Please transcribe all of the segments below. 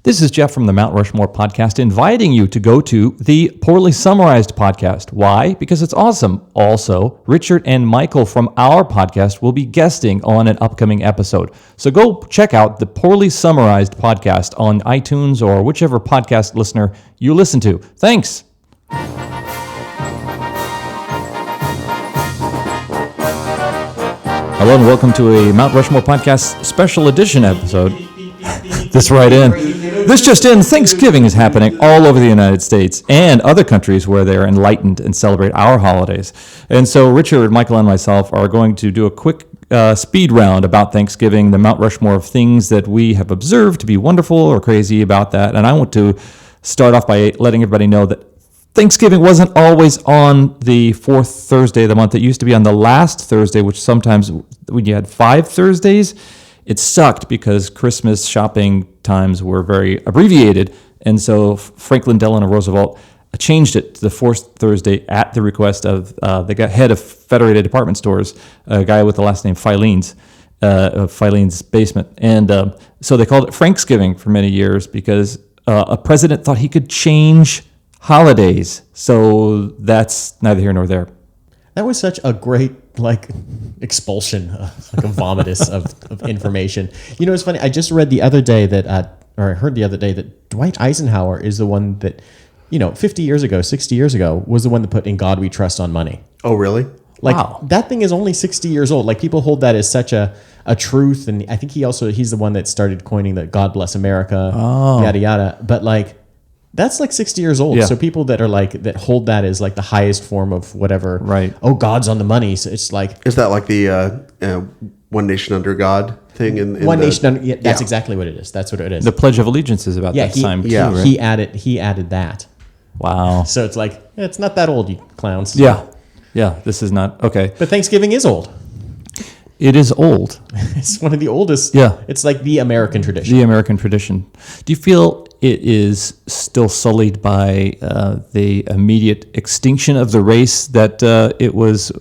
This is Jeff from the Mount Rushmore podcast, inviting you to go to the Poorly Summarized podcast. Why? Because it's awesome. Also, Richard and Michael from our podcast will be guesting on an upcoming episode. So go check out the Poorly Summarized podcast on iTunes or whichever podcast listener you listen to. Thanks. Hello and welcome to a Mount Rushmore podcast special edition episode. This right in. This just in, Thanksgiving is happening all over the United States and other countries where they're enlightened and celebrate our holidays. And so Richard, Michael, and myself are going to do a quick speed round about Thanksgiving, the Mount Rushmore of things that we have observed to be wonderful or crazy about that. And I want to start off by letting everybody know that Thanksgiving wasn't always on the fourth Thursday of the month. It used to be on the last Thursday, which sometimes when you had 5 Thursdays, it sucked because Christmas shopping times were very abbreviated. And so Franklin Delano Roosevelt changed it to the fourth Thursday at the request of the head of Federated Department Stores, a guy with the last name Filene's, Filene's Basement. And so they called it Franksgiving for many years because a president thought he could change holidays. So that's neither here nor there. That was such a great, expulsion, like a vomitus of information. You know, it's funny. I just read the other day that, or I heard the other day that Dwight Eisenhower is the one that, 50 years ago, 60 years ago, was the one that put "In God We Trust" on money. Oh, really? Wow. That thing is only 60 years old. People hold that as such a truth. And I think he's the one that started coining the "God Bless America," yada, yada. But that's 60 years old. Yeah. So people that are that hold that as the highest form of whatever. Right. Oh, God's on the money. So it's Is that like the One Nation Under God thing? In One Nation Under. Yeah, that's exactly what it is. That's what it is. The Pledge of Allegiance is about that time too, right? He added that. Wow. So it's it's not that old, you clowns. Yeah. This is not okay. But Thanksgiving is old. It is old. It's one of the oldest. Yeah. It's like the American tradition. The American tradition. Do you feel it is still sullied by the immediate extinction of the race that it was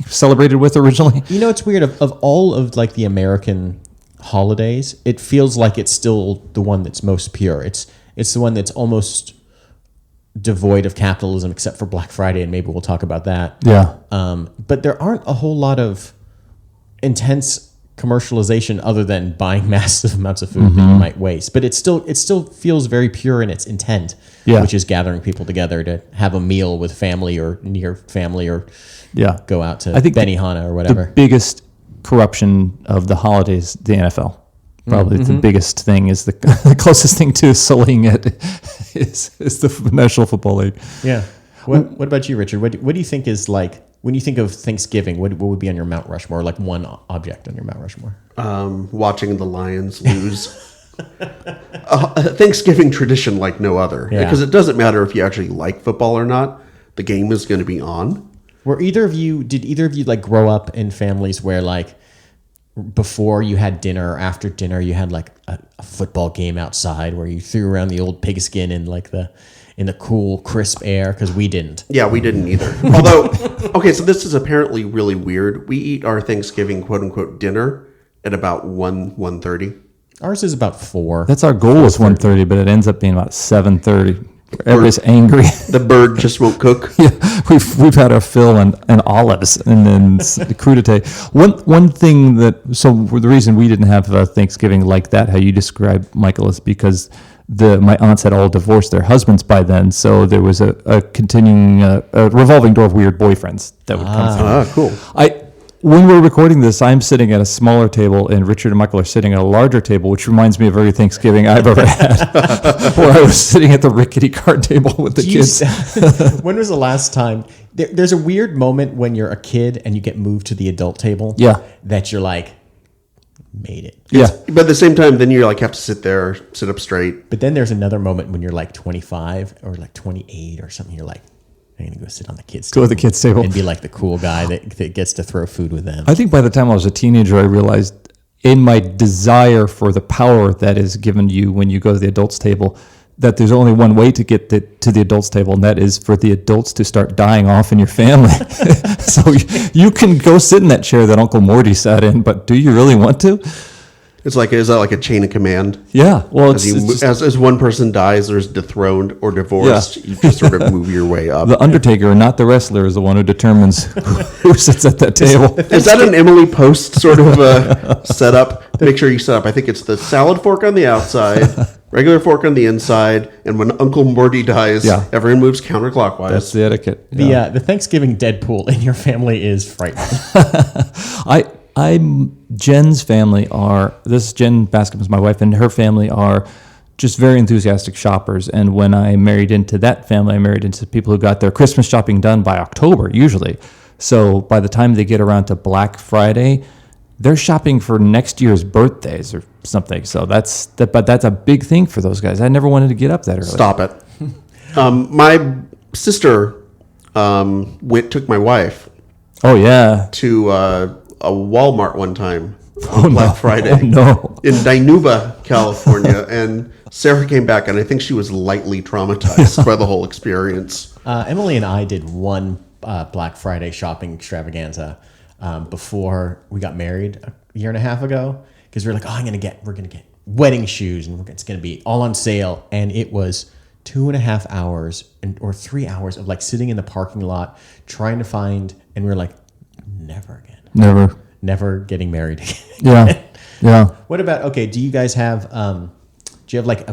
celebrated with originally? It's weird. Of all of the American holidays, it feels like it's still the one that's most pure. It's the one that's almost devoid of capitalism, except for Black Friday, and maybe we'll talk about that. Yeah. But there aren't a whole lot of intense commercialization other than buying massive amounts of food that you might waste. But it still feels very pure in its intent, which is gathering people together to have a meal with family or near family or go out to Benihana or whatever. The biggest corruption of the holidays, the NFL. Probably the biggest thing is the closest thing to sullying it is the National Football League. Yeah. What about you, Richard? What do you think is when you think of Thanksgiving, what would be on your Mount Rushmore? One object on your Mount Rushmore? Watching the Lions lose. A Thanksgiving tradition like no other. Because it doesn't matter if you actually like football or not. The game is going to be on. Did either of you grow up in families where before you had dinner or after dinner you had a football game outside where you threw around the old pigskin in the cool crisp air? Because we didn't. Yeah, we didn't either. Although, okay, so this is apparently really weird. We eat our Thanksgiving quote unquote dinner at about 1:30. Ours is about 4. That's our goal is 1:30, but it ends up being about 7:30. Everybody's angry. The bird just won't cook. Yeah, we've had our fill and olives and then crudité. One thing so the reason we didn't have Thanksgiving like that, how you described, Michael, is because my aunts had all divorced their husbands by then, so there was a continuing a revolving door of weird boyfriends that would come through. Ah, cool. When we're recording this, I'm sitting at a smaller table, and Richard and Michael are sitting at a larger table, which reminds me of every Thanksgiving I've ever had, where I was sitting at the rickety card table with the kids. When was the last time? There's a weird moment when you're a kid and you get moved to the adult table. Yeah. That you're made it. Yeah. But at the same time, then you have to sit up straight. But then there's another moment when you're 25 or 28 or something. You're I'm going to go sit on the kids' table. Go to the kids' table. And be the cool guy that gets to throw food with them. I think by the time I was a teenager, I realized in my desire for the power that is given you when you go to the adults' table, that there's only one way to get to the adults' table, and that is for the adults to start dying off in your family. So you can go sit in that chair that Uncle Morty sat in, but do you really want to? Is that like a chain of command? Yeah. Well, as one person dies or is dethroned or divorced, you just sort of move your way up. The Undertaker, not the wrestler, is the one who determines who sits at that table. Is that an Emily Post sort of setup? Make sure you set up. I think it's the salad fork on the outside, regular fork on the inside, and when Uncle Morty dies, everyone moves counterclockwise. That's the etiquette. The Thanksgiving Deadpool in your family is frightening. Jen's family Jen Bascom is my wife, and her family are just very enthusiastic shoppers. And when I married into that family, I married into people who got their Christmas shopping done by October, usually. So by the time they get around to Black Friday, they're shopping for next year's birthdays or something. So that's a big thing for those guys. I never wanted to get up that early. Stop it. My sister took my wife. Oh yeah. To a Walmart one time on Black Friday. Oh, no. In Dinuba, California, and Sarah came back, and I think she was lightly traumatized by the whole experience. Emily and I did one Black Friday shopping extravaganza before we got married a year and a half ago, because we were like, we're gonna get wedding shoes, and it's gonna be all on sale, and it was 2.5 hours or 3 hours of like sitting in the parking lot trying to find, and we were like, never again. Never getting married again. Yeah. What about, do you guys have, do you have like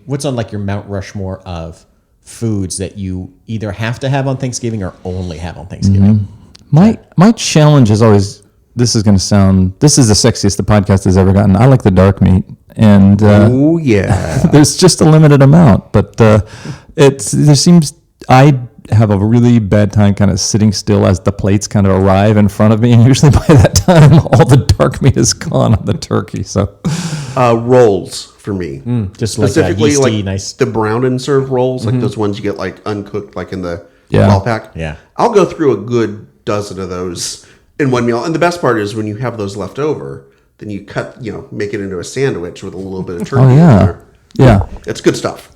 what's on like your Mount Rushmore of foods that you either have to have on Thanksgiving or only have on Thanksgiving? My challenge is always, this is the sexiest the podcast has ever gotten. I like the dark meat. And there's just a limited amount, but I have a really bad time kind of sitting still as the plates kind of arrive in front of me, and usually by that time all the dark meat is gone on the turkey. So rolls for me, just specifically like nice, the brown and serve rolls, like those ones you get like uncooked, like in the 12-pack. Yeah, I'll go through a good dozen of those in one meal. And the best part is when you have those left over, then you make it into a sandwich with a little bit of turkey in there. Yeah, it's good stuff.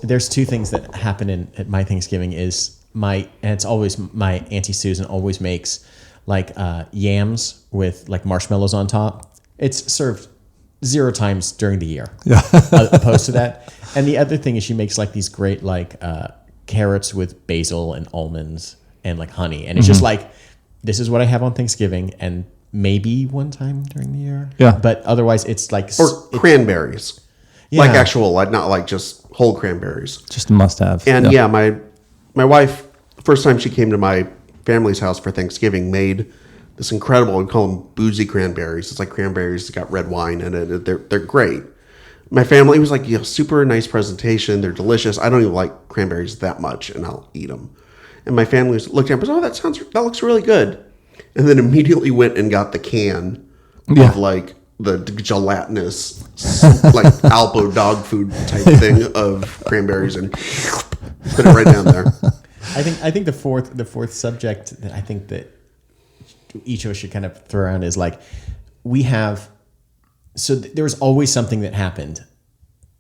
There's two things that happen at my Thanksgiving it's always my Auntie Susan always makes like yams with like marshmallows on top. It's served 0 times during the year, opposed to that. And the other thing is she makes like these great like carrots with basil and almonds and like honey. And it's just like, this is what I have on Thanksgiving, and maybe one time during the year. Yeah. But otherwise it's like... cranberries. Yeah. Like actual, not like just whole cranberries. Just a must-have. And my wife, the first time she came to my family's house for Thanksgiving, made this incredible, we call them boozy cranberries. It's like cranberries that got red wine in it. They're great. My family was like, super nice presentation. They're delicious. I don't even like cranberries that much, and I'll eat them. And my family looked at me and said, that looks really good. And then immediately went and got the can of like the gelatinous, like Alpo dog food type thing of cranberries and put it right down there. I think the fourth subject that I think that each of us should kind of throw around is like, there was always something that happened,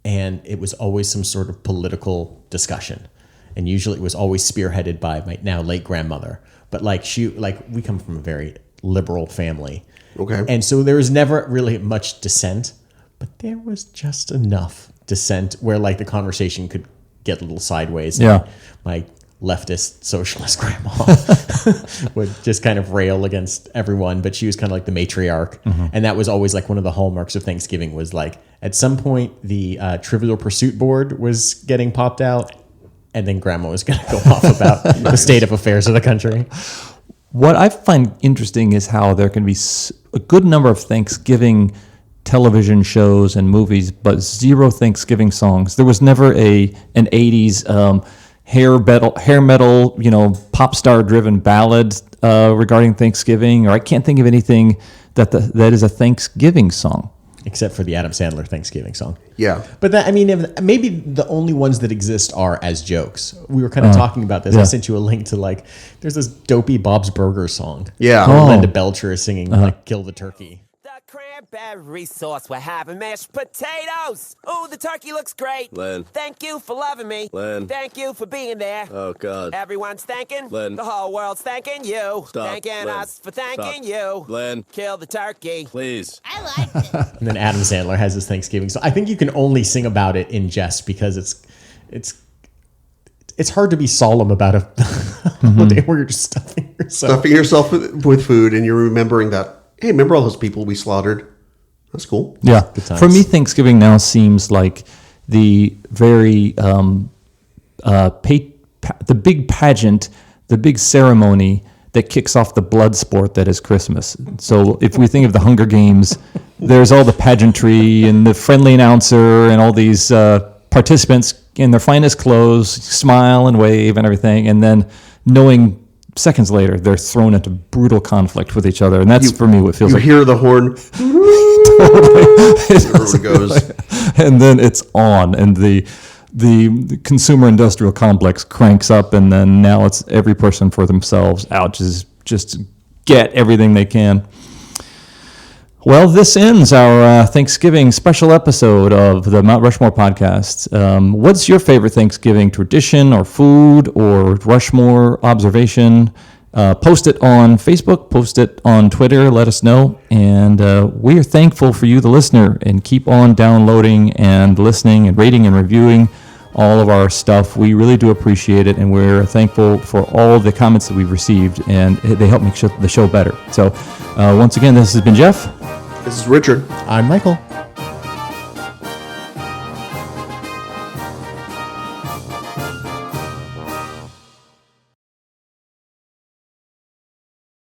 and it was always some sort of political discussion. And usually it was always spearheaded by my now late grandmother. But we come from a very liberal family. Okay. And so there was never really much dissent, but there was just enough dissent where like the conversation could get a little sideways. Yeah. My leftist socialist grandma would just kind of rail against everyone, but she was kind of like the matriarch. Mm-hmm. And that was always like one of the hallmarks of Thanksgiving was like, at some point the Trivial Pursuit board was getting popped out, and then grandma was going to go off about the state of affairs of the country. What I find interesting is how there can be a good number of Thanksgiving television shows and movies, but 0 Thanksgiving songs. There was never an 80s hair metal, pop star driven ballad regarding Thanksgiving, or I can't think of anything that is a Thanksgiving song. Except for the Adam Sandler Thanksgiving song. Yeah. But maybe the only ones that exist are as jokes. We were kind of talking about this. Yeah. I sent you a link to there's this dopey Bob's Burgers song. Yeah. Where Linda Belcher is singing Kill the Turkey. That cranberry sauce. We're having mashed potatoes. Ooh, the turkey looks great. Len. Thank you for loving me. Len. Thank you for being there. Oh, God. Everyone's thanking. Len. The whole world's thanking you. Stop. Thanking Len. us for thanking Stop. you. Len. Kill the turkey. Please. I like it. And then Adam Sandler has his Thanksgiving. So I think you can only sing about it in jest because it's hard to be solemn about a holiday where you're just stuffing yourself. Stuffing yourself with food, and you're remembering that, hey, remember all those people we slaughtered? That's cool. Yeah. times. For me, Thanksgiving now seems like the very the big pageant, the big ceremony that kicks off the blood sport that is Christmas. So if we think of the Hunger Games, there's all the pageantry and the friendly announcer and all these participants in their finest clothes, smile and wave and everything, and then knowing seconds later they're thrown into brutal conflict with each other, and that's for me what feels You like. hear the horn. Everyone goes. And then it's on, and the consumer industrial complex cranks up, and then now it's every person for themselves out, just get everything they can. Well, this ends our Thanksgiving special episode of the Mount Rushmore podcast. What's your favorite Thanksgiving tradition or food or Rushmore observation? Post it on Facebook, post it on Twitter, let us know. And we are thankful for you, the listener, and keep on downloading and listening and rating and reviewing all of our stuff. We really do appreciate it, and we're thankful for all the comments that we've received, and they help make the show better. So once again, this has been Jeff. This is Richard. I'm Michael.